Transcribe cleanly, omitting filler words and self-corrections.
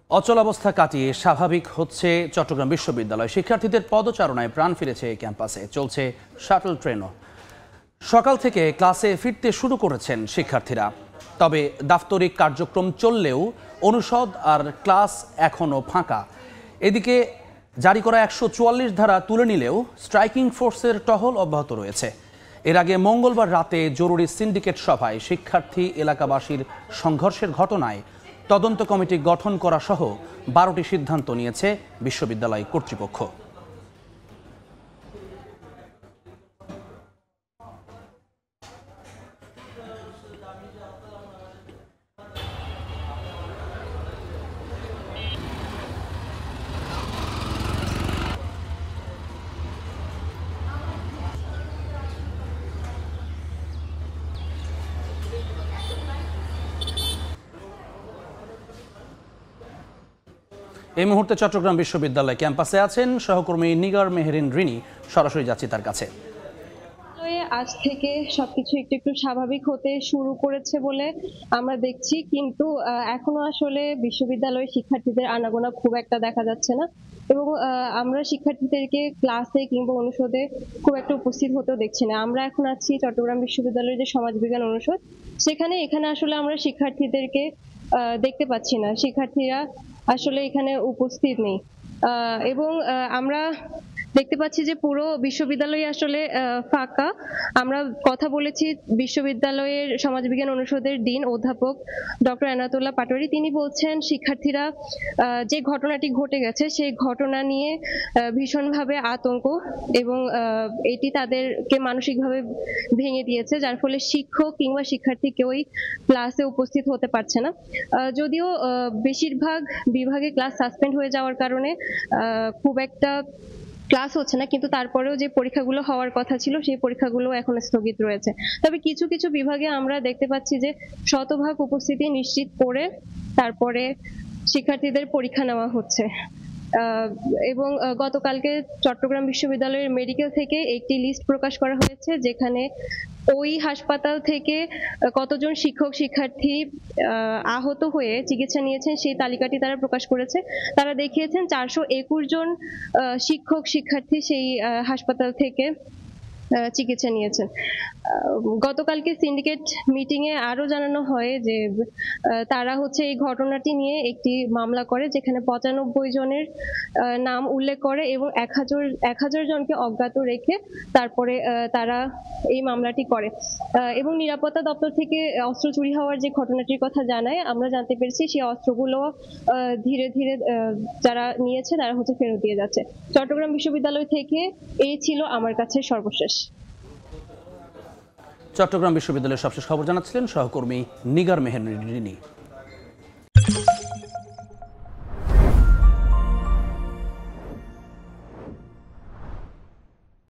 অচলাবস্থা কাটিয়ে স্বাভাবিক হচ্ছে চট্টগ্রাম বিশ্ববিদ্যালয়। শিক্ষার্থীদের পদচারণায় প্রাণ ফিরেছে ক্যাম্পাসে, চলছে শাটল ট্রেনও। সকাল থেকে ক্লাসে ফিরতে শুরু করেছেন শিক্ষার্থীরা। তবে দাপ্তরিক কার্যক্রম চললেও অনুষদ আর ক্লাস এখনও ফাঁকা। এদিকে জারি করা ১৪৪ ধারা তুলে নিলেও স্ট্রাইকিং ফোর্সের টহল অব্যাহত রয়েছে। এর আগে মঙ্গলবার রাতে জরুরি সিন্ডিকেট সভায় শিক্ষার্থী এলাকাবাসীর সংঘর্ষের ঘটনায় তদন্ত কমিটি গঠন করা সহ ১২টি সিদ্ধান্ত নিয়েছে বিশ্ববিদ্যালয় কর্তৃপক্ষ। এই মুহূর্তে চট্টগ্রাম বিশ্ববিদ্যালয় ক্যাম্পাসে আছেন সহকর্মী নিগার মেহেরিন রিনি। সরাসরি যাচ্ছি তার কাছে। আজ থেকে সবকিছু একটু একটু স্বাভাবিক হতে শুরু করেছে বলে আমরা দেখছি, কিন্তু এখনো আসলে বিশ্ববিদ্যালয়ের শিক্ষার্থীদের আনাগোনা খুব একটা দেখা যাচ্ছে না, এবং আমরা শিক্ষার্থীদেরকে ক্লাসে কিংবা অনুষদে খুব একটা উপস্থিত হতেও দেখছি না। আমরা এখন আছি চট্টগ্রাম বিশ্ববিদ্যালয়ের যে সমাজবিজ্ঞান অনুষদ, এখানে আসলে আমরা শিক্ষার্থীদেরকে দেখতে পাচ্ছি না। শিক্ষার্থীরা আসলে এখানে উপস্থিত নেই, এবং আমরা দেখতে পাচ্ছি যে পুরো বিশ্ববিদ্যালয় আসলে ফাঁকা। আমরা কথা বলেছি বিশ্ববিদ্যালয়ের সমাজবিজ্ঞান অনুষদের ডিন অধ্যাপক ডক্টর এনায়েতুল্লাহ পাটোয়ারি। তিনি বলছেন শিক্ষার্থীরা যে ঘটনাটি ঘটে গেছে সেই ঘটনা নিয়ে ভীষণভাবে আতঙ্ক, এবং এটি তাদেরকে মানসিকভাবে ভেঙে দিয়েছে, যার ফলে শিক্ষক কিংবা শিক্ষার্থী কেউই ক্লাসে উপস্থিত হতে পারছে না। যদিও বেশিরভাগ বিভাগে ক্লাস সাসপেন্ড হয়ে যাওয়ার কারণে খুব একটা ক্লাস হচ্ছে না, কিন্তু তারপরেও যে পরীক্ষাগুলো হওয়ার কথা ছিল সেই পরীক্ষাগুলো এখন স্থগিত রয়েছে। তবে কিছু কিছু বিভাগে আমরা দেখতে পাচ্ছি যে শতভাগ উপস্থিতি নিশ্চিত করে তারপরে শিক্ষার্থীদের পরীক্ষা নেওয়া হচ্ছে। এবং গতকালকে চট্টগ্রাম বিশ্ববিদ্যালয়ের মেডিকেল থেকে একটি লিস্ট প্রকাশ করা হয়েছে, যেখানে ওই হাসপাতাল থেকে কতজন শিক্ষক শিক্ষার্থী আহত হয়ে চিকিৎসা নিয়েছেন সেই তালিকাটি তারা প্রকাশ করেছে। তারা দেখিয়েছেন ৪২১ জন শিক্ষক শিক্ষার্থী সেই হাসপাতাল থেকে চিকিৎসা নিয়েছেন। গতকালকে সিন্ডিকেট মিটিং এ আরো জানানো হয় যে তারা এই ঘটনাটি নিয়ে একটি মামলা করে, যেখানে ৯৫ জনের নাম উল্লেখ করে এবং ১০০০ জনকে অজ্ঞাত রেখে তারপরে তারা এই মামলাটি করে। এবং নিরাপত্তা দপ্তর থেকে অস্ত্র চুরি হওয়ার যে ঘটনাটির কথা জানায়, আমরা জানতে পেরেছি সেই অস্ত্রগুলো ধীরে ধীরে যারা নিয়েছে তারা ফেরত দিয়ে যাচ্ছে। চট্টগ্রাম বিশ্ববিদ্যালয় থেকে এই ছিল আমার কাছে সর্বশেষ। চট্টগ্রাম বিশ্ববিদ্যালয়ের সবশেষ খবর জানাচ্ছিলেন সহকর্মী নিগার মেহেরিন রিনি।